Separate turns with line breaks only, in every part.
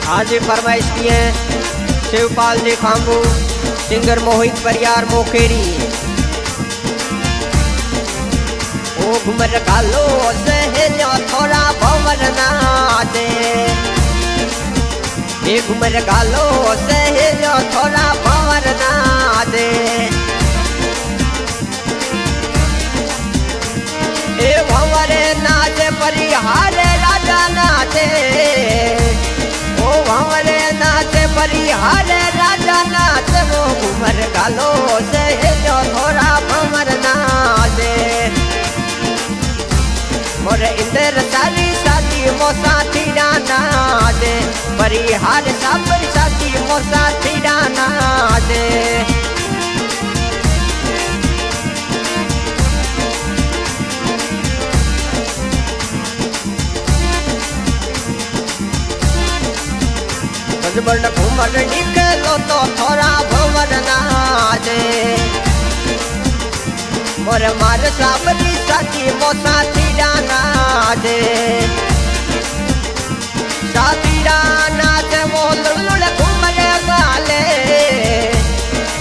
आज फरमाइश की है शिवपाल जी खांबू, सिंगर मोहित परियार मोखेरी। ओ घुमर कालो सहेलो थोड़ा भंवर ना दे, ए घुमर कालो सहेलो थोड़ा भंवर ना दे। ए भंवरे नाचे परिहार राजा नाचे, ओ भंवरे नाचे परिहार राजा नाचे। वो घुमर कालो सहेलो थोड़ा भंवर नाचे। मोर इंदर सारी साथी मोसा थीरा नाचे, परिहार साबर साथी मोसा थीरा नाचे। बड़ घूमर निकलो तो थोड़ा भंवर नाचे। मोर मार साबरी साथी मोसा थीरा नाचे, साथीरा नाचे वो लुल घूमर गाले,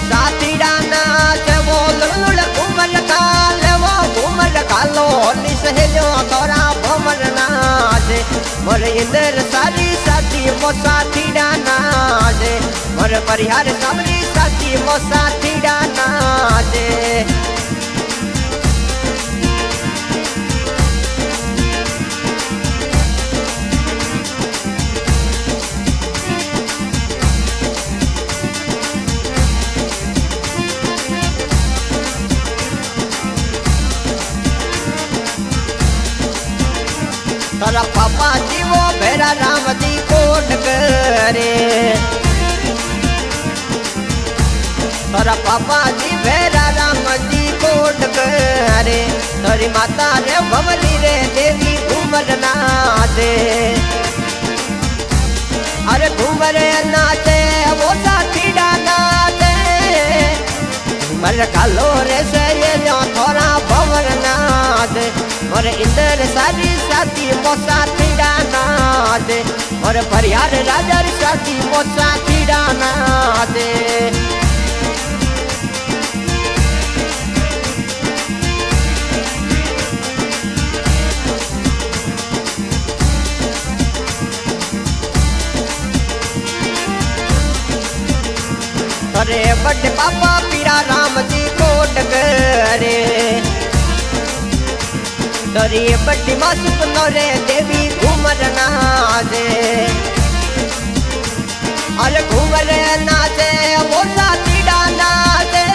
साथीरा नाचे वो लुल घूमर गाले। वो घूमर गालो निसहेलो थोड़ा भंवर नाचे। मोर इंदर सारी साथी मोसा थीरा नाचे, मोर परिहार सबरी साथी मोसा थीरा नाचे। तारा पापा जी वो भेरा राम जी कोट करे, तारा पापा जी भेरा राम जी कोट करे। तारी माता रे भंवरी रे देवी घूमर नाचे, अरे घूमर नाचे वो साथीरा नाचे। घूमर कालो रे सहेलो थोड़ा भंवर नाचे। मोर इंदर सारी साथी मोसा थीरा नाचे, मोर परिहार राजा साथी मोसा थीरा नाचे। अरे बड़े पापा पीरा राम जी कोट करे, तोरी बड़ी मासुक नौरे देवी घूमर नाचे। अरे घूमर नाचे वो साथीरा नाचे,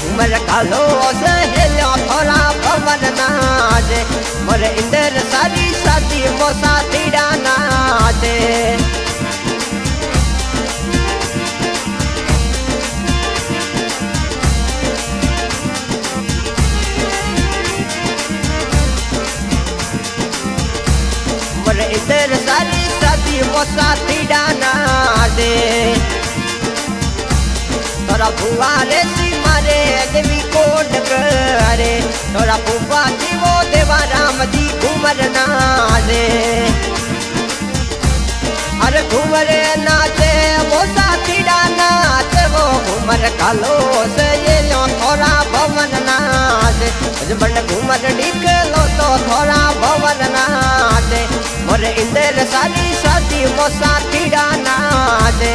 घूमर कालो सहेलो थोड़ा भंवर नाचे। मोर इंदर सारी साथी मोसा थीरा नाचे। इंदर सारी साथी मोसा थीरा नाचे, तोरा बुआ रे सीमा रे देवी कोट करे। तोरा बुआ जी वो देवा राम जी घूमर नाचे, अरे घूमर नाचे वो साथीरा नाचे। वो घूमर कालो सहेलो थोड़ा भंवर नाचे। बड़ घूमर निकलो तो थोड़ा भंवर नाचे। मोर इंदर सारी साथी मोसा थीरा नाचे।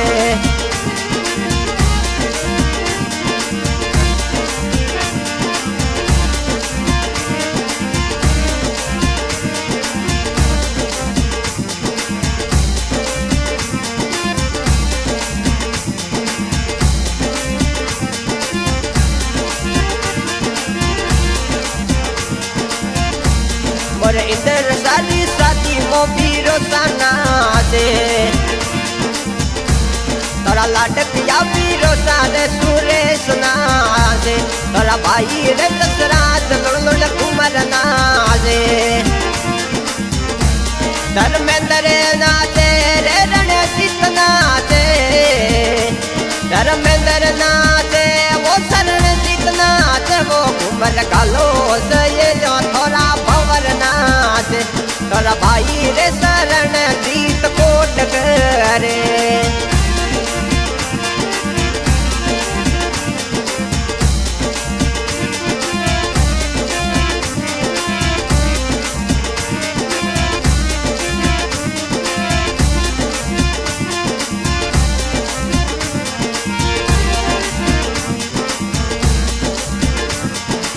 मोर इंदर सारी साथी मोबीरो नाचे, तोरा लाडक या बीरो सारे सुरेश नाचे। तोरा भाई रे दशराज लुल घूमर नाचे, धर्मेंद्र नाचे रे रणजीत नाचे। धर्मेंद्र नाचे वो रणजीत नाचे। वो घूमर कालो सहेलो थोड़ा भंवर नाचे। तोरा भाई रे शरण जीत कोट करे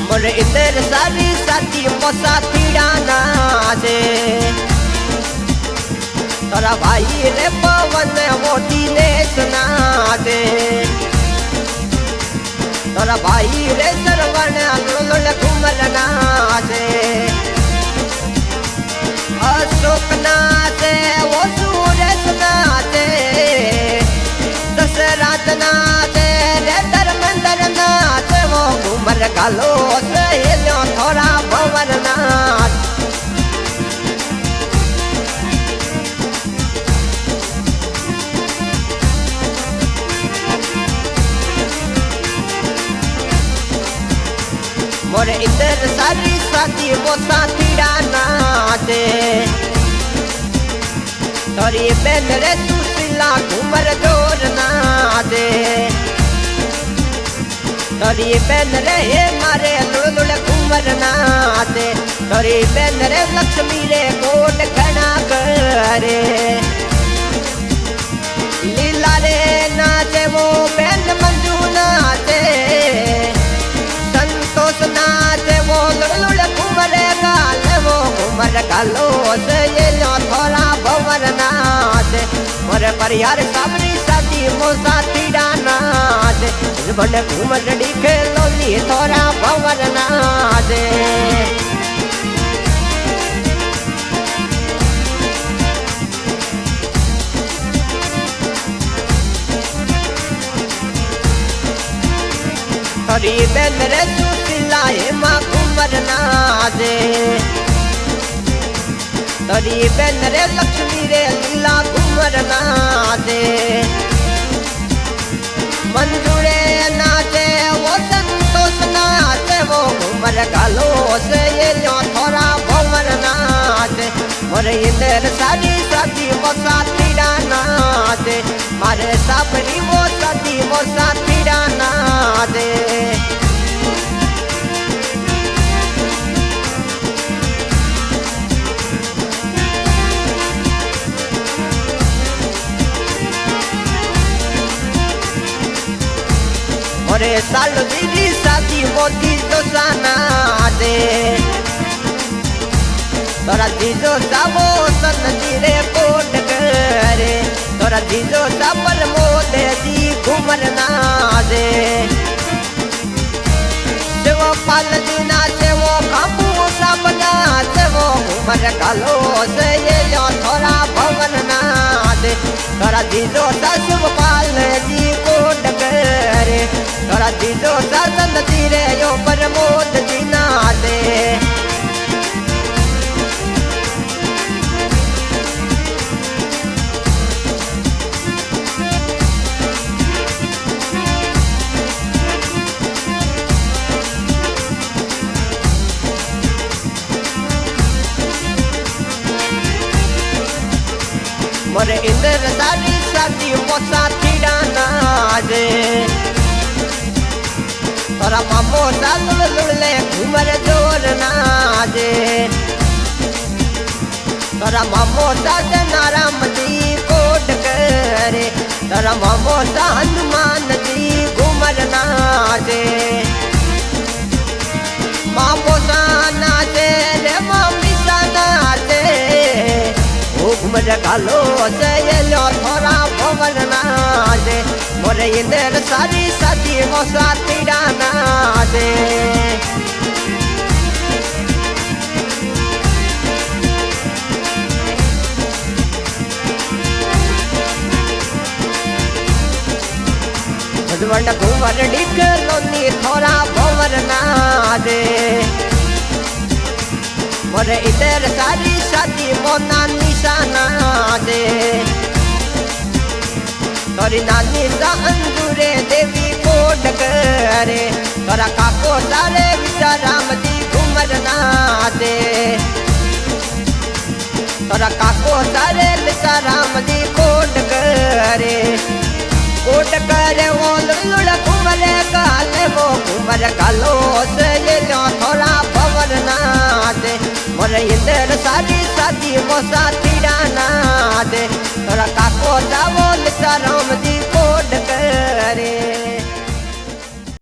मोरे इधर सारी साथी मोसा तीड़ाना से तोरा भाई रे पवन वो दिनेश ना दे तोरा भाई रे सरवण लुल कुमर ना से अशोक ना से वो सूरज ना से दशरथ ना से रे धर्मेंद्र ना से वो कुमर कालो से लो थोड़ा भंवर ना मोरे इधर सारी साथी वो साथी डाना से तोरी बहन रे सुशीला घूमर जोर ना दे तोरी बहन रे हे मारे लुल घूमर ना दे तोरी बहन रे लक्ष्मी रे कोट खड़ा करे लीला रे नाचे वो बहन मंजू नाचे नाचे वो लुल घूमर गाल वो घूमर गालो से ये लो थोड़ा भंवर नाचे मोरे परिवार सबरी साथी मो साथी डानाचे बड़े घूमर दिखे लोली थोड़ा भंवर नाचे तोरी बहन रे सुशीला हे माँ घूमर ना दे तोरी बहन रे लक्ष्मी रे लीला घूमर ना दे मंजूरे नाचे वो संतोष नाचे वो घूमर गालो से ये लो थोड़ा भंवर नाचे मोरे इधर सारी साथी वो साथी डाना दे मारे साबरी वो साथी डाना दे मोरे सालो दीदी साथी मोती तो साना दे तोरा दीजो सावो सन जीरे कोट करे तोरा दीजो सापर मोदे दी घूमर ना दे सेवो पाल दीना सेवो कापू सब नाचे वो घूमर कालो से ये लो थोड़ा भंवर ना दे तोरा दीजो सा शिव पाल जी कोट करे तोरा दीजो सा सन जीरे यो प्रमोद जी ना दे मोरे इधर सारी साथी वो साथी डाना दे तोरा मामो सा लुले घूमर जोर ना दे तोरा मामो सा नाराम जी कोट करे तोरा मामो सा हनुमान जी घूमर ना दे मामो सा नाचे रे मामी सा नाचे घूमर गालो से ये लो थोड़ा भंवर नाचे मोरे इधर सारी साथी वो साथी डाना दे भजवंड घूमर डिक लोनी थोड़ा भंवर नाचे मोरे इधर सारी साथी मोना निशाना दे तोरी नानी सा अंजूरे देवी कोट करे तोरा काको सारे विचाराम जी घूमर ना दे तोरा काको सारे विचाराम जी को कोट करे वो लुड़ घूमर काले वो घूमर कालो से ये लो थोड़ा भवर नाचे मोरे इंदर सारी शादी वो साथीड़ा नाचे थोड़ा काको जावो लिसा राम जी कोट करे।